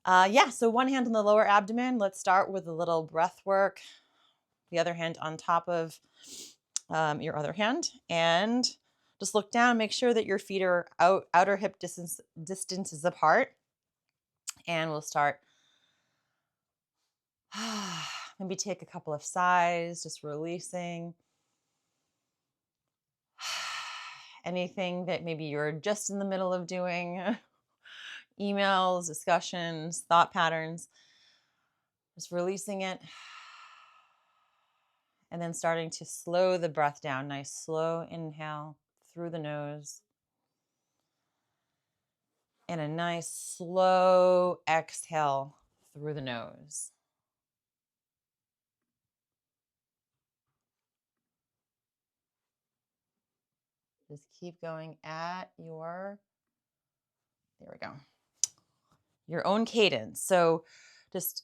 Yeah, so one hand on the lower abdomen. Let's start with a little breath work. The other hand on top of your other hand. And just look down, make sure that your feet are outer hip distances apart. And we'll start. Maybe take a couple of sighs, just releasing anything that maybe you're just in the middle of doing, emails, discussions, thought patterns, just releasing it. And then starting to slow the breath down. Nice slow inhale through the nose. And a nice slow exhale through the nose. Just keep going at your, there we go, your own cadence. So just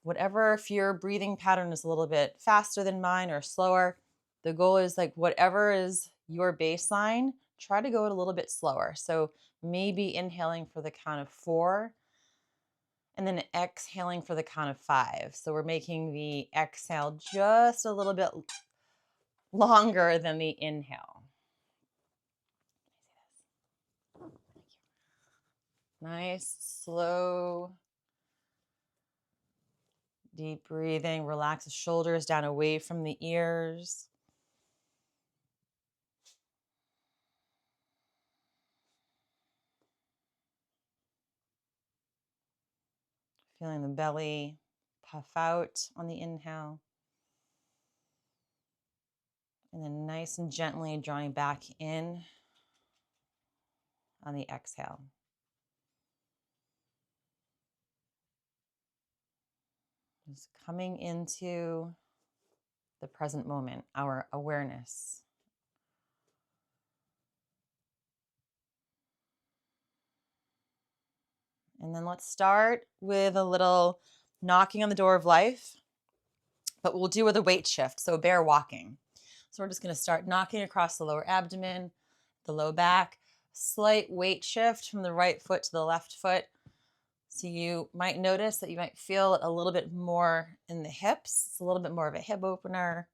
whatever, if your breathing pattern is a little bit faster than mine or slower, the goal is like whatever is your baseline, try to go a little bit slower. So maybe inhaling for the count of 4 and then exhaling for the count of 5. So we're making the exhale just a little bit longer than the inhale. Nice, slow, deep breathing. Relax the shoulders down away from the ears. Feeling the belly puff out on the inhale. And then nice and gently drawing back in on the exhale. Just coming into the present moment, our awareness. And then let's start with a little knocking on the door of life, but we'll do with a weight shift, so bear walking. So we're just going to start knocking across the lower abdomen, the low back, slight weight shift from the right foot to the left foot. So you might notice that you might feel it a little bit more in the hips. It's a little bit more of a hip opener.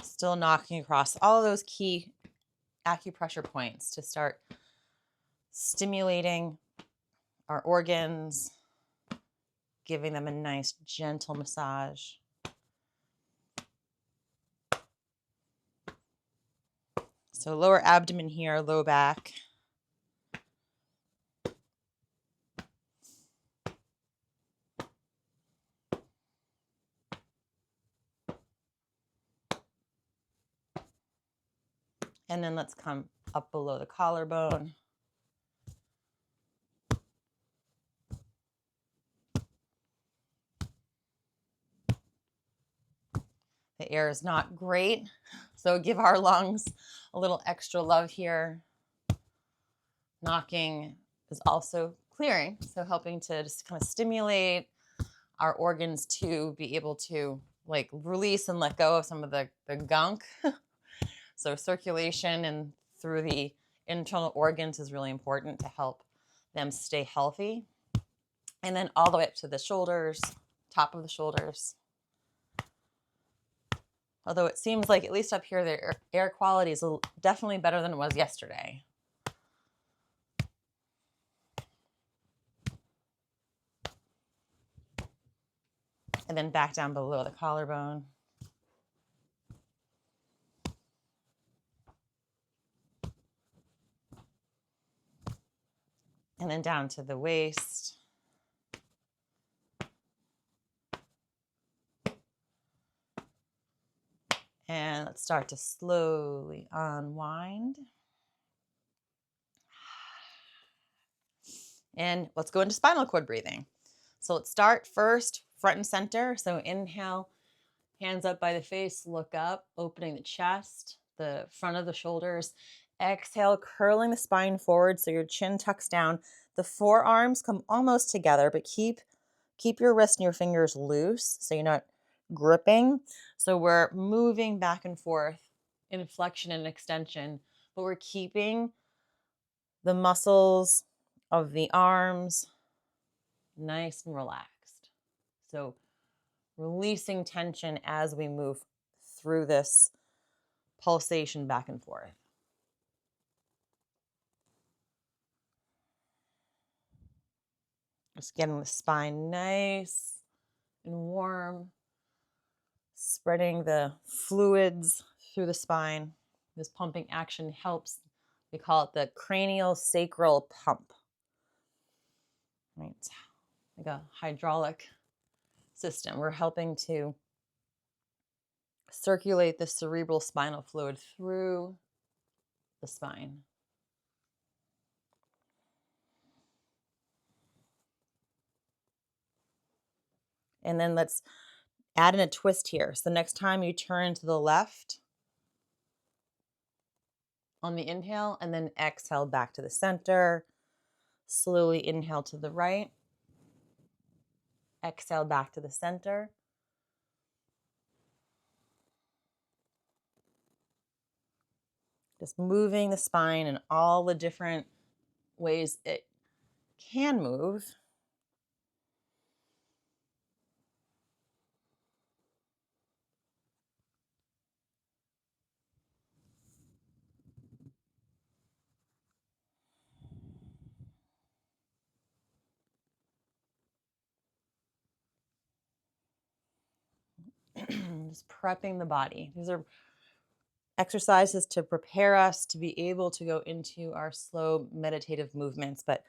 Still knocking across all of those key acupressure points to start stimulating our organs, giving them a nice gentle massage. So lower abdomen here, low back. And then let's come up below the collarbone. The air is not great, so give our lungs a little extra love here. Knocking is also clearing, so helping to just kind of stimulate our organs to be able to like release and let go of some of the gunk. So circulation and through the internal organs is really important to help them stay healthy. And then all the way up to the shoulders, top of the shoulders. Although it seems like, at least up here, the air quality is definitely better than it was yesterday. And then back down below the collarbone. And then down to the waist. And let's start to slowly unwind. And let's go into spinal cord breathing. So let's start first front and center. So inhale, hands up by the face, look up, opening the chest, the front of the shoulders. Exhale, curling the spine forward so your chin tucks down. The forearms come almost together, but keep your wrist and your fingers loose so you're not gripping. So we're moving back and forth in flexion and extension but we're keeping the muscles of the arms nice and relaxed. So releasing tension as we move through this pulsation back and forth. Just getting the spine nice and warm, spreading the fluids through the spine. This pumping action helps. We call it the cranial sacral pump. Right? Like a hydraulic system. We're helping to circulate the cerebral spinal fluid through the spine. And then let's add in a twist here. So next time you turn to the left on the inhale, and then exhale back to the center. Slowly inhale to the right. Exhale back to the center. Just moving the spine in all the different ways it can move. Just prepping the body. These are exercises to prepare us to be able to go into our slow meditative movements. But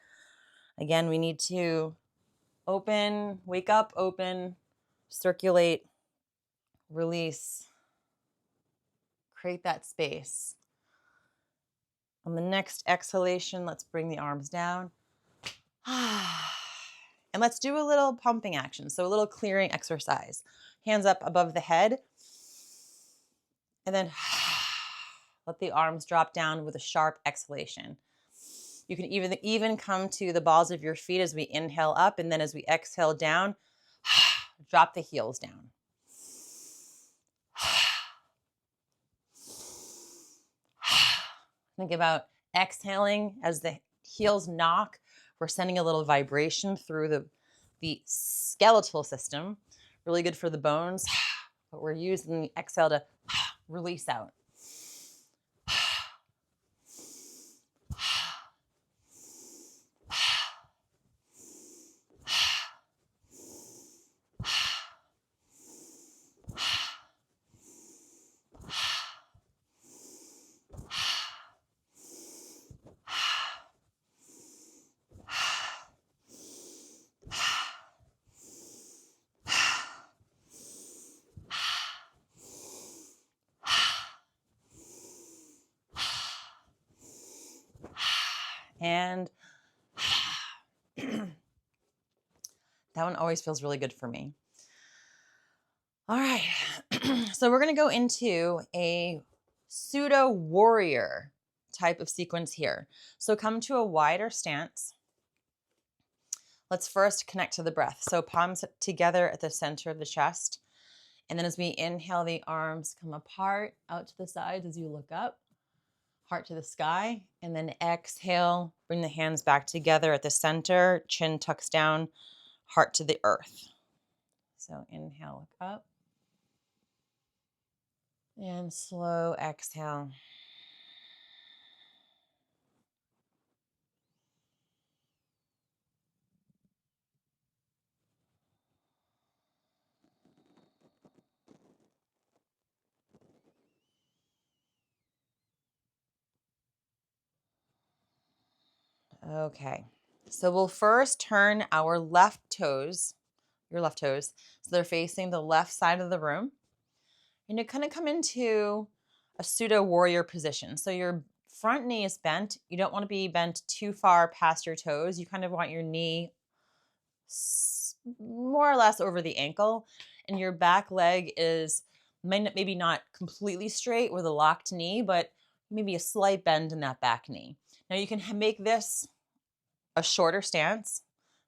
again, we need to open, wake up, open, circulate, release, create that space. On the next exhalation, let's bring the arms down. And let's do a little pumping action. So a little clearing exercise. Hands up above the head. And then let the arms drop down with a sharp exhalation. You can even come to the balls of your feet as we inhale up, and then as we exhale down, drop the heels down. Think about exhaling as the heels knock. We're sending a little vibration through the skeletal system. Really good for the bones. But we're using the exhale to release out. And that one always feels really good for me. All right. So we're going to go into a pseudo warrior type of sequence here. So come to a wider stance. Let's first connect to the breath. So palms together at the center of the chest. And then as we inhale, the arms come apart out to the sides as you look up. Heart to the sky, and then exhale, bring the hands back together at the center, chin tucks down, heart to the earth. So inhale, look up, and slow exhale. Okay, so we'll first turn our left toes, your left toes, so they're facing the left side of the room. And you kind of come into a pseudo warrior position. So your front knee is bent. You don't want to be bent too far past your toes. You kind of want your knee more or less over the ankle, and your back leg is maybe not completely straight with a locked knee, but maybe a slight bend in that back knee. Now you can make this a shorter stance.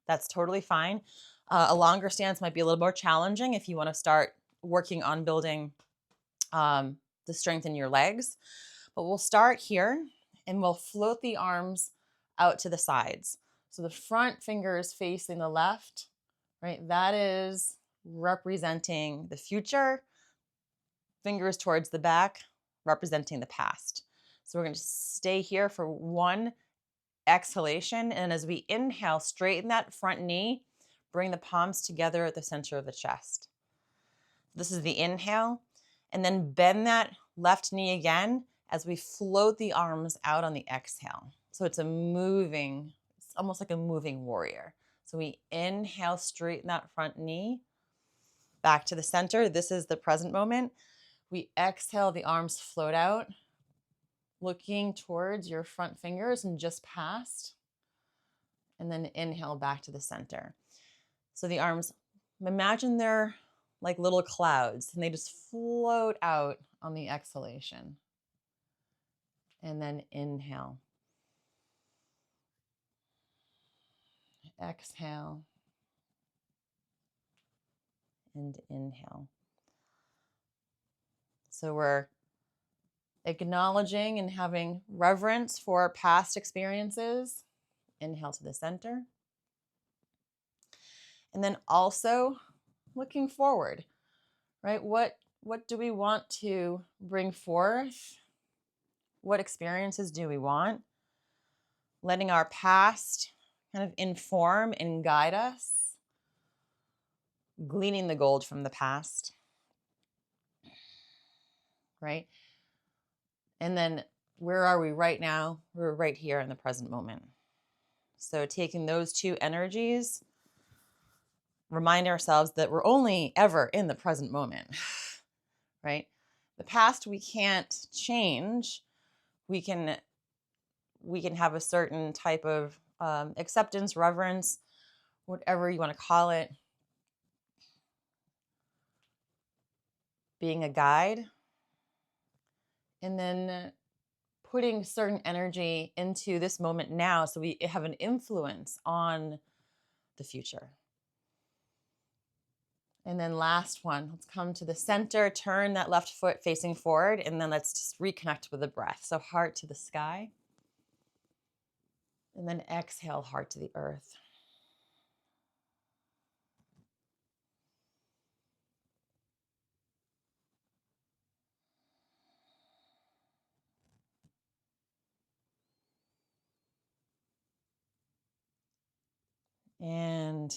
That's totally fine. A longer stance might be a little more challenging if you want to start working on building the strength in your legs. But we'll start here and we'll float the arms out to the sides. So the front fingers facing the left, right? That is representing the future. Fingers towards the back, representing the past. So we're going to stay here for one exhalation. And as we inhale, straighten that front knee, bring the palms together at the center of the chest. This is the inhale. And then bend that left knee again as we float the arms out on the exhale. So it's it's almost like a moving warrior. So we inhale, straighten that front knee back to the center. This is the present moment. We exhale, the arms float out, looking towards your front fingers and just past. And then inhale back to the center. So the arms, imagine they're like little clouds and they just float out on the exhalation. And then inhale. Exhale. And inhale. So we're acknowledging and having reverence for past experiences. Inhale to the center. And then also looking forward, right? What do we want to bring forth? What experiences do we want? Letting our past kind of inform and guide us. Gleaning the gold from the past, right? And then where are we right now? We're right here in the present moment. So taking those two energies, remind ourselves that we're only ever in the present moment, right? The past we can't change. We can have a certain type of acceptance, reverence, whatever you want to call it, being a guide, and then putting certain energy into this moment now so we have an influence on the future. And then last one, let's come to the center, turn that left foot facing forward, and then let's just reconnect with the breath. So heart to the sky, and then exhale, heart to the earth. And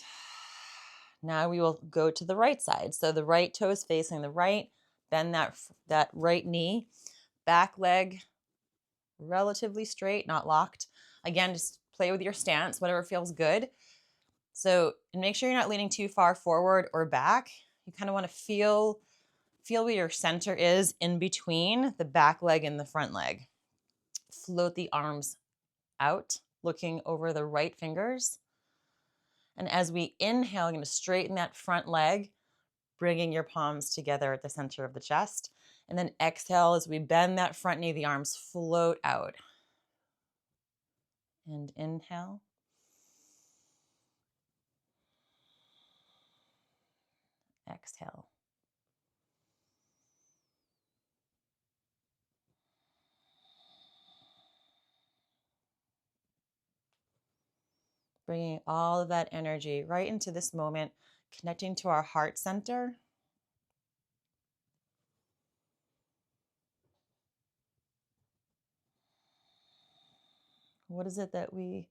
now we will go to the right side. So the right toe is facing the right, bend that right knee, back leg relatively straight, not locked. Again, just play with your stance, whatever feels good. So, and make sure you're not leaning too far forward or back. You kind of want to feel where your center is in between the back leg and the front leg. Float the arms out, looking over the right fingers. And as we inhale, you're going to straighten that front leg, bringing your palms together at the center of the chest. And then exhale as we bend that front knee, the arms float out. And inhale. Exhale. Bringing all of that energy right into this moment, connecting to our heart center. What is it that we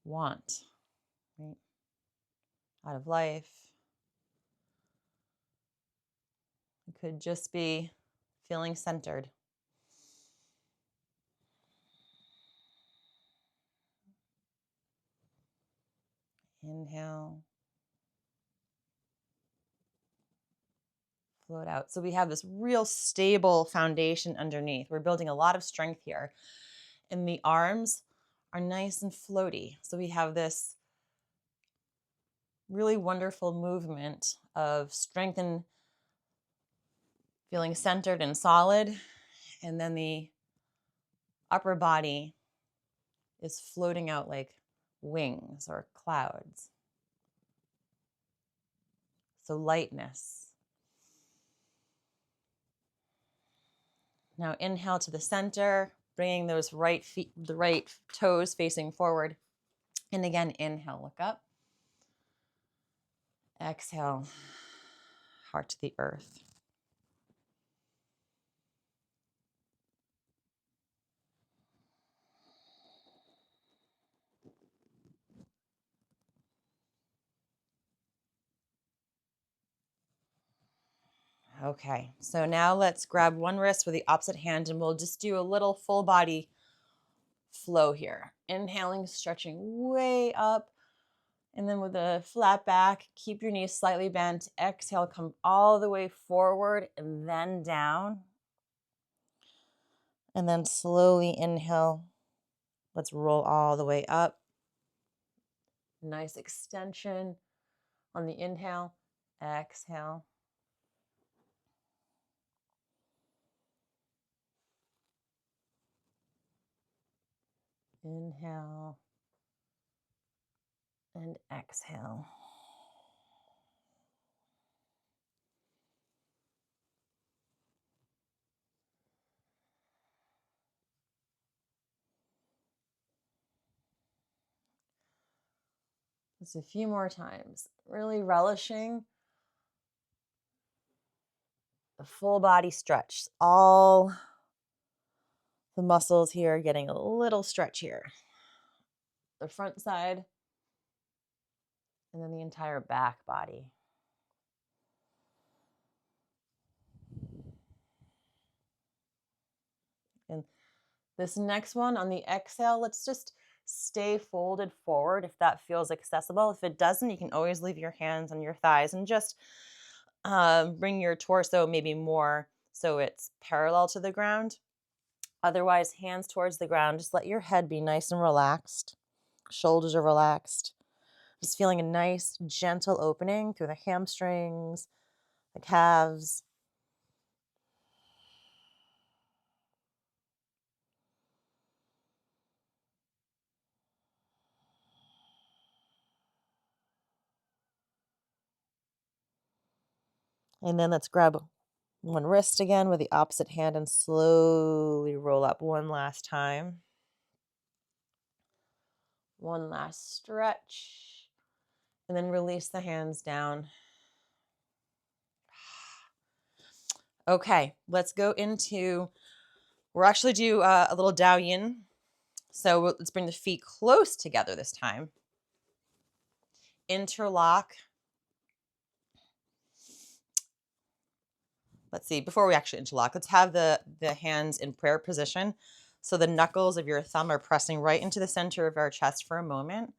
want, right? Out of life? It could just be feeling centered. Inhale. Float out. So we have this real stable foundation underneath. We're building a lot of strength here. And the arms are nice and floaty. So we have this really wonderful movement of strength and feeling centered and solid. And then the upper body is floating out like wings or clouds. So lightness. Now inhale to the center, bringing those right feet, the right toes facing forward. And again, inhale, look up. Exhale, heart to the earth. Okay, so now let's grab one wrist with the opposite hand and we'll just do a little full body flow here. Inhaling, stretching way up. And then with a flat back, keep your knees slightly bent. Exhale, come all the way forward and then down. And then slowly inhale. Let's roll all the way up. Nice extension on the inhale. Exhale. Inhale. And exhale. Just a few more times. Really relishing the full body stretch. All the muscles here getting a little stretch here. The front side and then the entire back body. And this next one on the exhale, let's just stay folded forward if that feels accessible. If it doesn't, you can always leave your hands on your thighs and just bring your torso maybe more so it's parallel to the ground. Otherwise, hands towards the ground. Just let your head be nice and relaxed. Shoulders are relaxed. Just feeling a nice, gentle opening through the hamstrings, the calves. And then let's grab one wrist again with the opposite hand and slowly roll up one last time. One last stretch. And then release the hands down. Okay, let's go into, we'll actually do a little Dao Yin. So let's bring the feet close together this time. Interlock. Let's see, before we actually interlock, let's have the hands in prayer position. So the knuckles of your thumb are pressing right into the center of our chest for a moment.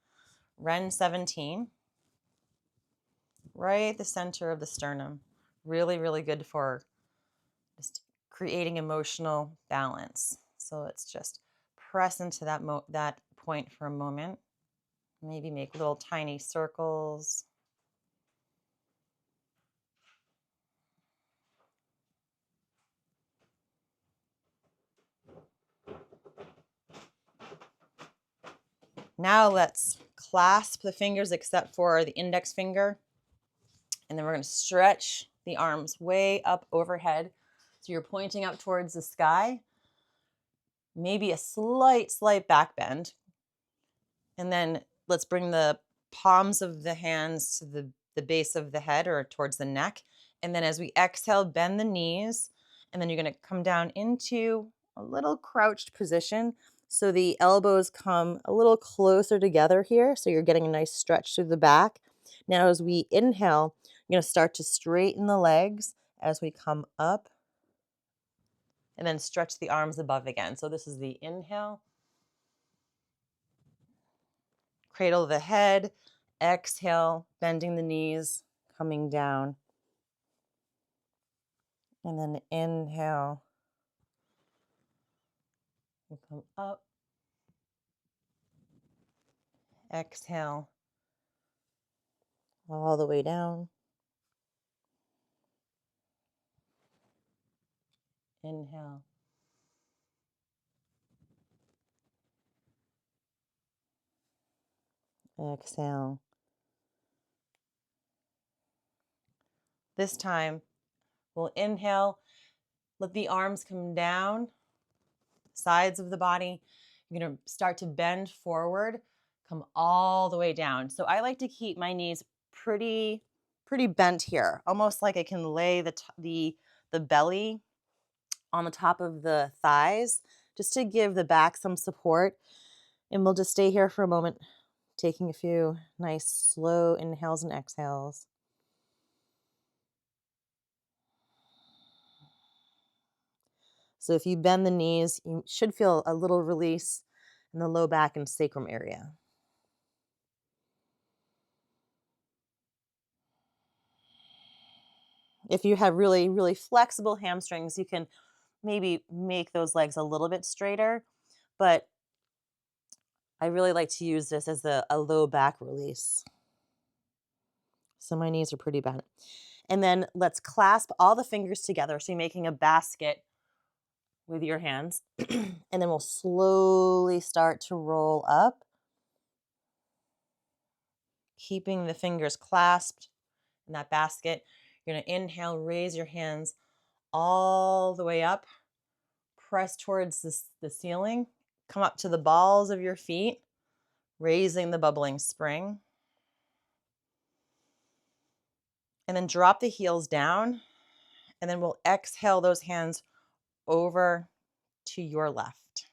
Ren 17. Right at the center of the sternum. Really, really good for just creating emotional balance. So let's just press into that point for a moment. Maybe make little tiny circles. Now let's clasp the fingers except for the index finger. And then we're going to stretch the arms way up overhead. So you're pointing up towards the sky. Maybe a slight back bend. And then let's bring the palms of the hands to the base of the head or towards the neck. And then as we exhale, bend the knees. And then you're going to come down into a little crouched position. So the elbows come a little closer together here. So you're getting a nice stretch through the back. Now, as we inhale, you're going to start to straighten the legs as we come up. And then stretch the arms above again. So this is the inhale. Cradle the head, exhale, bending the knees, coming down. And then inhale, we'll come up. Exhale, all the way down. Inhale. Exhale. This time, we'll inhale, Let the arms come down, sides of the body. You're going to start to bend forward, come all the way down. So I like to keep my knees pretty bent here, almost like I can lay the belly on the top of the thighs, just to give the back some support. And we'll just stay here for a moment, taking a few nice slow inhales and exhales. So if you bend the knees, you should feel a little release in the low back and sacrum area. If you have really flexible hamstrings, you can maybe make those legs a little bit straighter, but I really like to use this as a low back release. So my knees are pretty bent. And then let's clasp all the fingers together. So you're making a basket with your hands. And then we'll slowly start to roll up, keeping the fingers clasped in that basket. You're going to inhale, raise your hands all the way up, press towards the ceiling, come up to the balls of your feet, raising the bubbling spring. And then drop the heels down, and then we'll exhale those hands over to your left.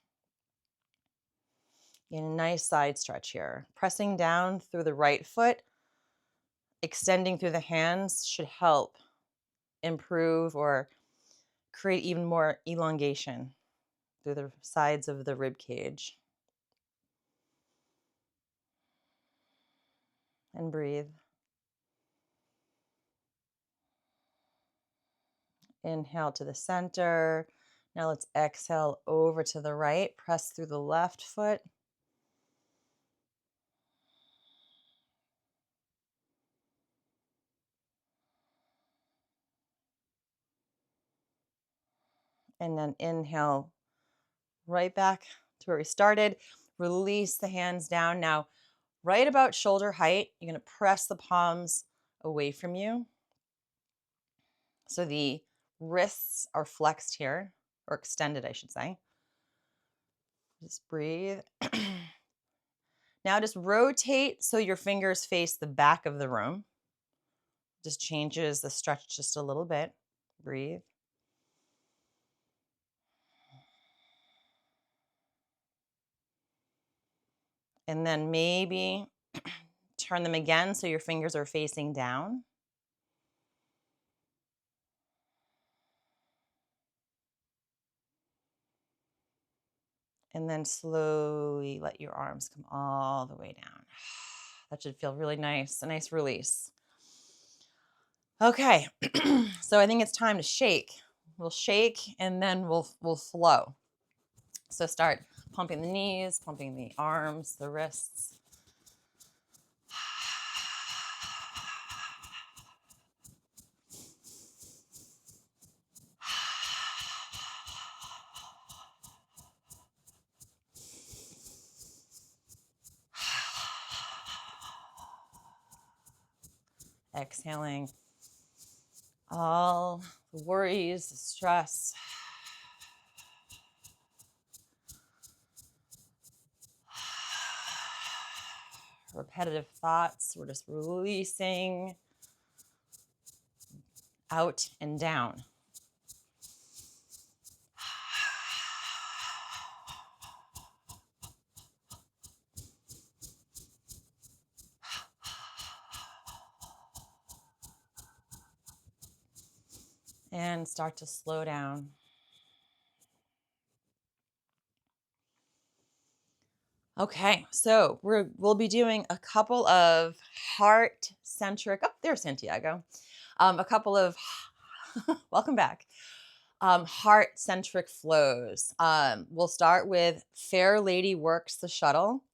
In a nice side stretch here. Pressing down through the right foot, extending through the hands should help improve or create even more elongation through the sides of the rib cage. And breathe. Inhale to the center. Now let's exhale over to the right. Press through the left foot. And then inhale right back to where we started. Release the hands down. Now, right about shoulder height, you're going to press the palms away from you. So the wrists are flexed here, or extended, I should say. Just breathe. Now just rotate so your fingers face the back of the room. Just changes the stretch just a little bit. Breathe. And then maybe turn them again so your fingers are facing down. And then slowly let your arms come all the way down. That should feel really nice, a nice release. Okay, so I think it's time to shake. We'll shake and then we'll flow. So start pumping the knees, pumping the arms, the wrists. Exhaling all the worries, the stress. Repetitive thoughts. We're just releasing out and down. And start to slow down. Okay, so we'll be doing a couple of heart-centric, oh, there's Santiago. A couple of, welcome back, heart-centric flows. We'll start with Fair Lady Works the Shuttle.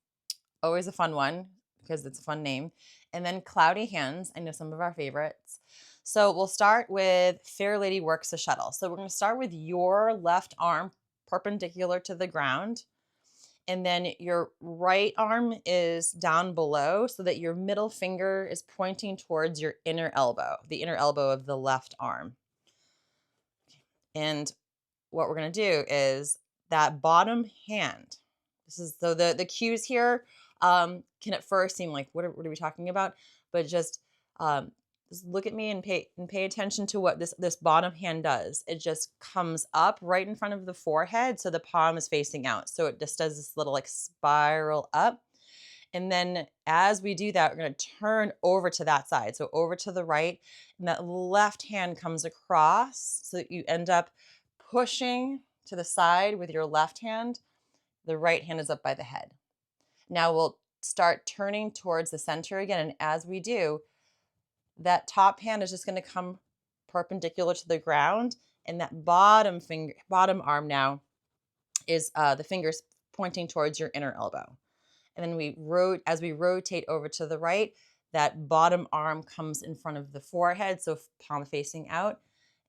Always a fun one because it's a fun name. And then Cloudy Hands, I know some of our favorites. So we'll start with Fair Lady Works the Shuttle. So we're going to start with your left arm perpendicular to the ground. And then your right arm is down below so that your middle finger is pointing towards your inner elbow, the inner elbow of the left arm. And what we're going to do is that bottom hand. This is so the cues here can at first seem like what are we talking about? But um, just look at me and pay attention to what this bottom hand does. It just comes up right in front of the forehead, so the palm is facing out. So it just does this little like spiral up. And then as we do that, we're going to turn over to that side. So over to the right, and that left hand comes across so that you end up pushing to the side with your left hand. The right hand is up by the head. Now we'll start turning towards the center again. And as we do, that top hand is just going to come perpendicular to the ground. And that bottom arm now is the fingers pointing towards your inner elbow. And then as we rotate over to the right, that bottom arm comes in front of the forehead, so palm facing out.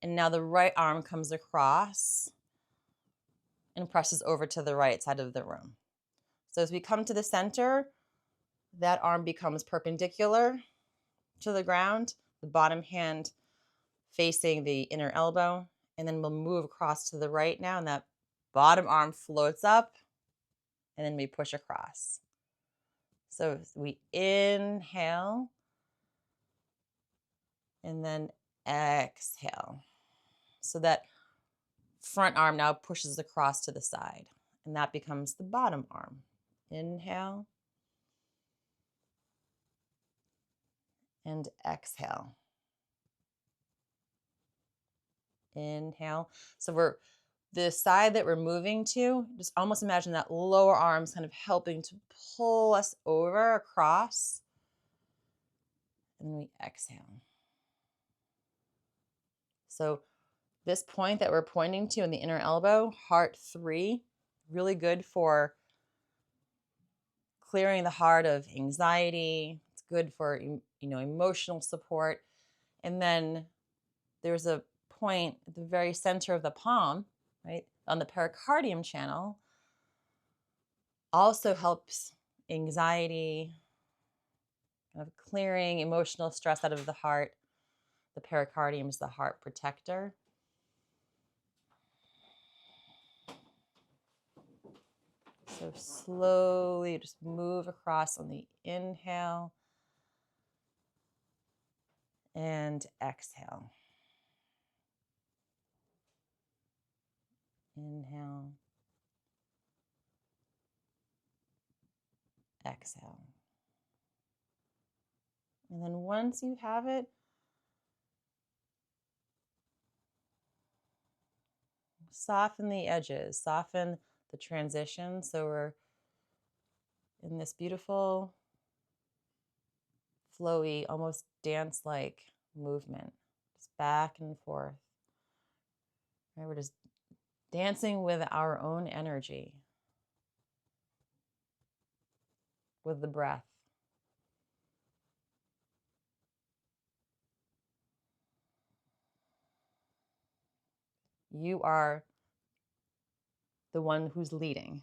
And now the right arm comes across and presses over to the right side of the room. So as we come to the center, that arm becomes perpendicular to the ground, the bottom hand facing the inner elbow. And then we'll move across to the right now, and that bottom arm floats up, and then we push across. So we inhale and then exhale. So that front arm now pushes across to the side, and that becomes the bottom arm. Inhale and exhale. Inhale. So the side that we're moving to, just almost imagine that lower arm's kind of helping to pull us over across. And then we exhale. So this point that we're pointing to in the inner elbow, heart 3, really good for clearing the heart of anxiety. It's good for emotional support. And then there's a point at the very center of the palm, right, on the pericardium channel, also helps anxiety, kind of clearing emotional stress out of the heart. The pericardium is the heart protector. So slowly just move across on the inhale and exhale. Inhale, exhale. And then once you have it, soften the edges, soften the transition. So we're in this beautiful, flowy, almost dance-like movement, just back and forth. Right? We're just dancing with our own energy, with the breath. You are the one who's leading,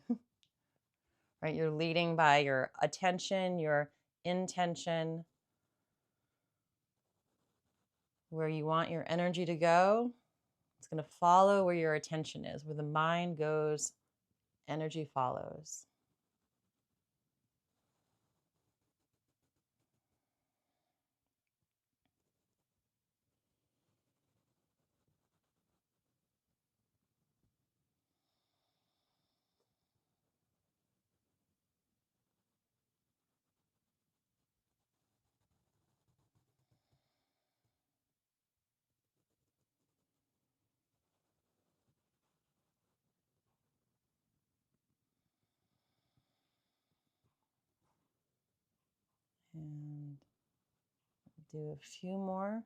right? You're leading by your attention, your intention, where you want your energy to go. It's going to follow where your attention is. Where the mind goes, energy follows. And do a few more.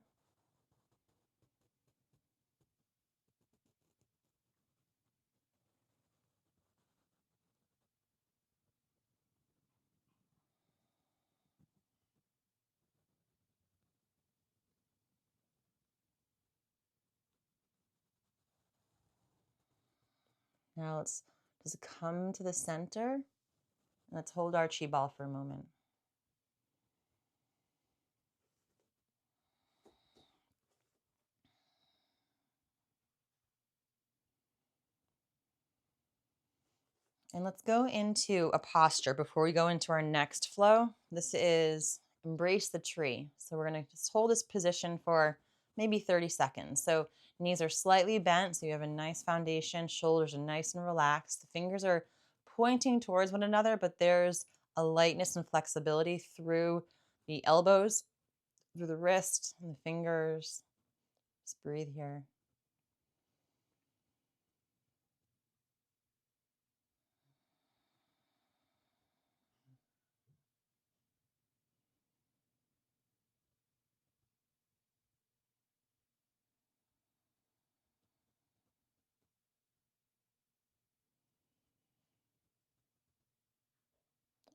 Now let's just come to the center. Let's hold our chi ball for a moment. And let's go into a posture before we go into our next flow. This is embrace the tree. So we're going to just hold this position for maybe 30 seconds. So knees are slightly bent, so you have a nice foundation. Shoulders are nice and relaxed. The fingers are pointing towards one another, but there's a lightness and flexibility through the elbows, through the wrist and the fingers. Just breathe here.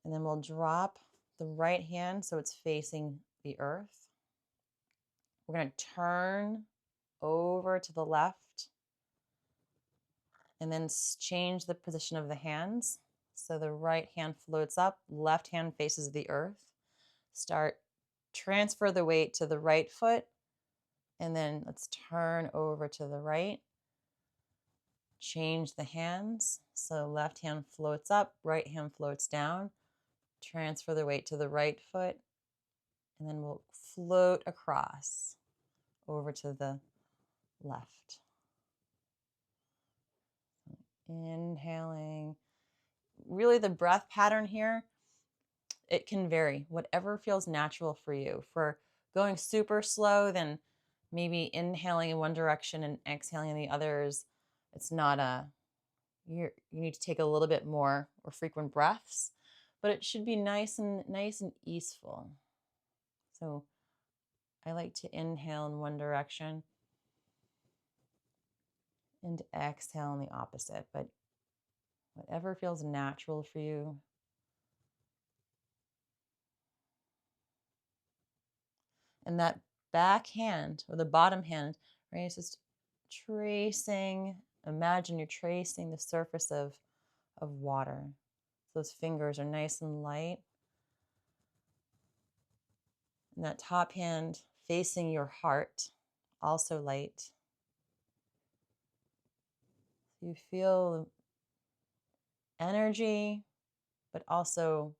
And then we'll drop the right hand so it's facing the earth. We're going to turn over to the left and then change the position of the hands. So the right hand floats up, left hand faces the earth. Transfer the weight to the right foot, and then let's turn over to the right. Change the hands. So left hand floats up, right hand floats down. Transfer the weight to the right foot, and then we'll float across over to the left. Inhaling. Really, the breath pattern here, it can vary. Whatever feels natural for you. For going super slow, then maybe inhaling in one direction and exhaling in the others. It's not you need to take a little bit more or frequent breaths, but it should be nice and easeful. So I like to inhale in one direction and exhale in the opposite, but whatever feels natural for you. And that back hand or the bottom hand, right, is just tracing. Imagine you're tracing the surface of water. Those fingers are nice and light. And that top hand facing your heart, also light. You feel energy, but also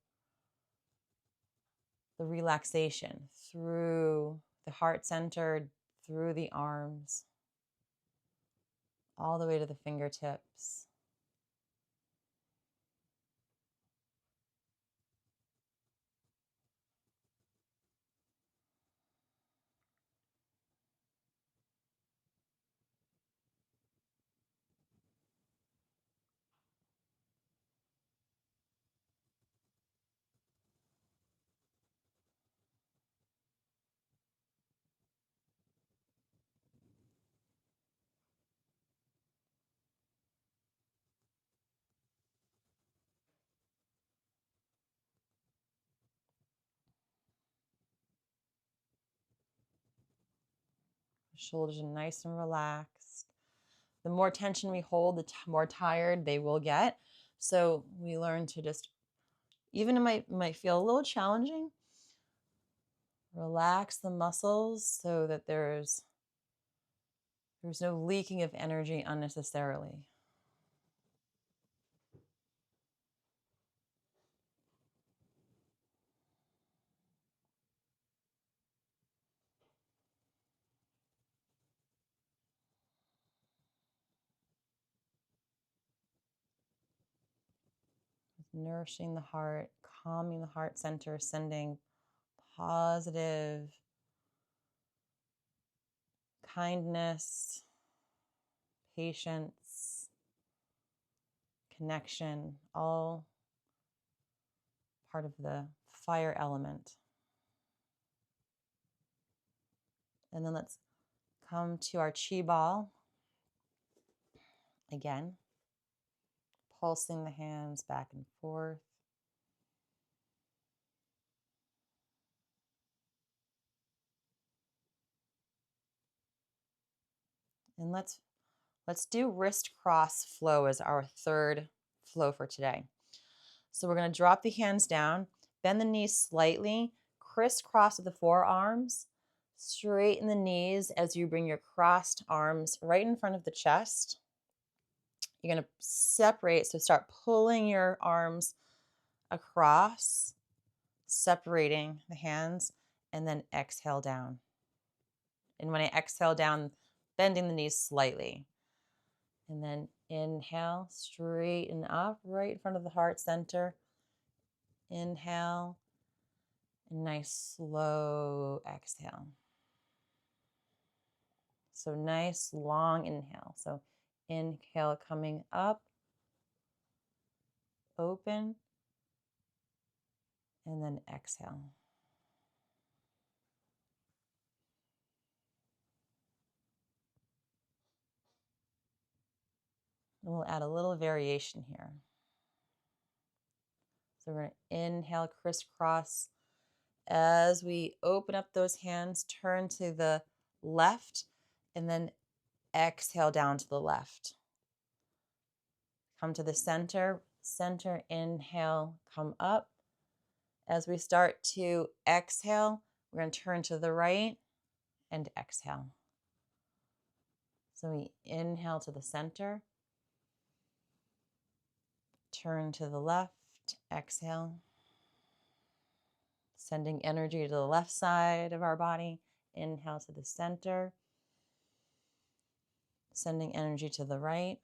the relaxation through the heart center, through the arms, all the way to the fingertips. The shoulders are nice and relaxed. The more tension we hold, the more tired they will get. So we learn to just, even it might feel a little challenging, relax the muscles so that there's no leaking of energy unnecessarily. Nourishing the heart, calming the heart center, sending positive kindness, patience, connection, all part of the fire element. And then let's come to our chi ball. Again, pulsing the hands back and forth. And let's do wrist cross flow as our third flow for today. So we're going to drop the hands down, bend the knees slightly, crisscross with the forearms, straighten the knees as you bring your crossed arms right in front of the chest. you're going to separate. So start pulling your arms across, separating the hands, and then exhale down. And when I exhale down, bending the knees slightly. And then inhale, straighten up right in front of the heart center. Inhale, and nice slow exhale. So nice long inhale. So inhale coming up, open, and then exhale. And we'll add a little variation here. So we're going to inhale, crisscross. As we open up those hands, turn to the left, and then exhale down to the left. Come to the center, inhale, come up. As we start to exhale, we're going to turn to the right and exhale. So we inhale to the center, turn to the left, exhale. Sending energy to the left side of our body. Inhale to the center. Sending energy to the right.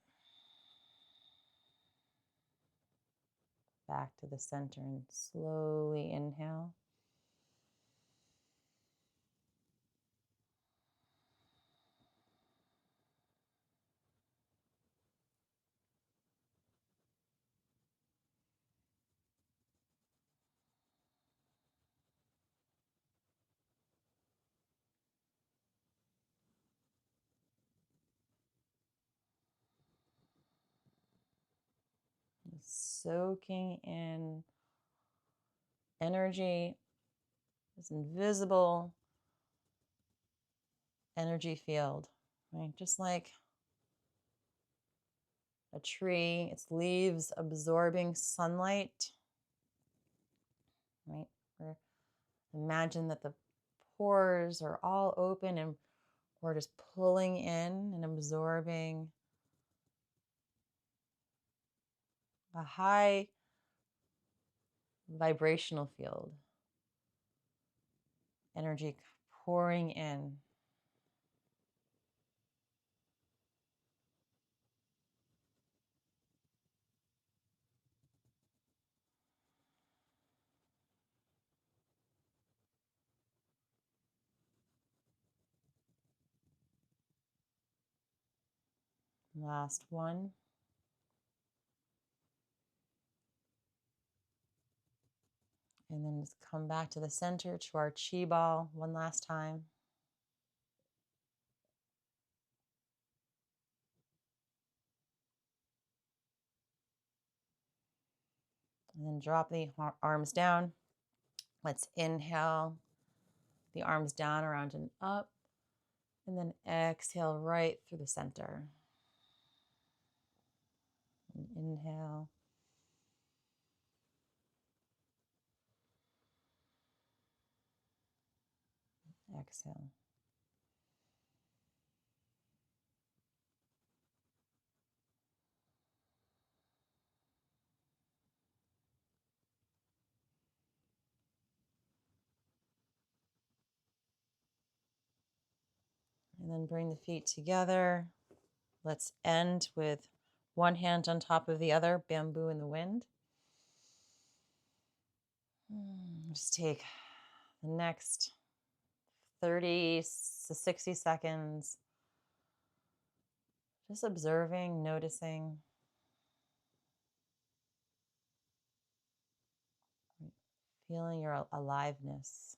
Back to the center and slowly inhale. Soaking in energy, this invisible energy field, right? Just like a tree, its leaves absorbing sunlight, right? Or imagine that the pores are all open and we're just pulling in and absorbing a high vibrational field, energy pouring in. Last one. And then just come back to the center, to our chi ball one last time. And then drop the arms down. Let's inhale the arms down, around and up. And then exhale right through the center. And inhale. Exhale. And then bring the feet together. Let's end with one hand on top of the other, bamboo in the wind. Just take the next 30 to 60 seconds, just observing, noticing, feeling your aliveness.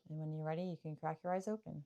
And when you're ready, you can crack your eyes open.